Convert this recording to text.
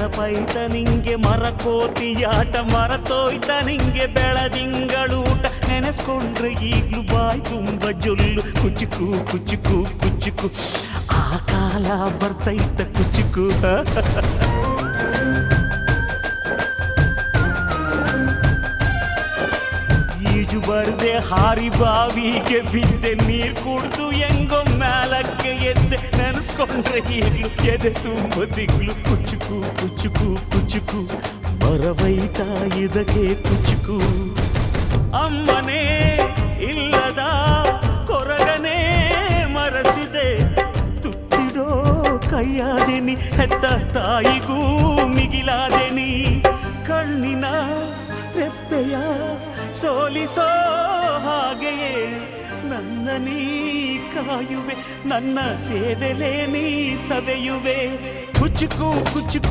ನೆನಪೈತ ನಿಂಗೆ ಮರಕೋತಿಯಾಟ ಮರತೋಯ್ತ ನಿಂಗೆ ಬೆಳದಿಂಗಳೂಟ ನೆನೆಸ್ಕೊಂಡ್ರೆ ಈಗ್ಲೂ ಬಾಯ್ ತುಂಬ ಜೊಲ್ಲು ಕುಚುಕು ಕುಚುಕು ಕುಚುಕು ಆ ಕಾಲ ಬರ್ತೈತ ಕುಚುಕು ಈಜು ಬರ್ದೆ ಹಾರಿ ಬಾವಿಗೆ ಬಿದ್ದೆ ನೀರ್ ಕುಡ್ದು ಹೆಂಗೋ ಮ್ಯಾಲಕ್ಕೆ ಎದ್ದೆ ನೆನೆಸ್ಕೊಂಡ್ರೆ ಈಗ್ಲು ಎದೆ ತುಂಬ ದಿಗ್ಲು ಕುಚುಕು ಕುಚುಕು ಕುಚುಕು ಬರವೈತ ಇದಕ್ಕೆ ಕುಚುಕು ಅಮ್ಮನೇ ಇಲ್ಲದ ಕೊರಗನೇ ಮರಸಿದೆ ತುತ್ತಿಡೋ ಕೈಯಾದೆನಿ ಹೆತ್ತ ತಾಯಿಗೂ ಮಿಗಿಲಾದೆನಿ ಕಣ್ಣಿನ ರೆಪ್ಪೆಯ ಸೋಲಿಸೋ ಹಾಗೆಯೇ ನನ್ನ ನೀ ಕಾಯುವೆ ನನ್ನ ಸೇವೆಲೇ ನೀ ಸವೆಯುವೆ ಕುಚುಕು ಕುಚುಕು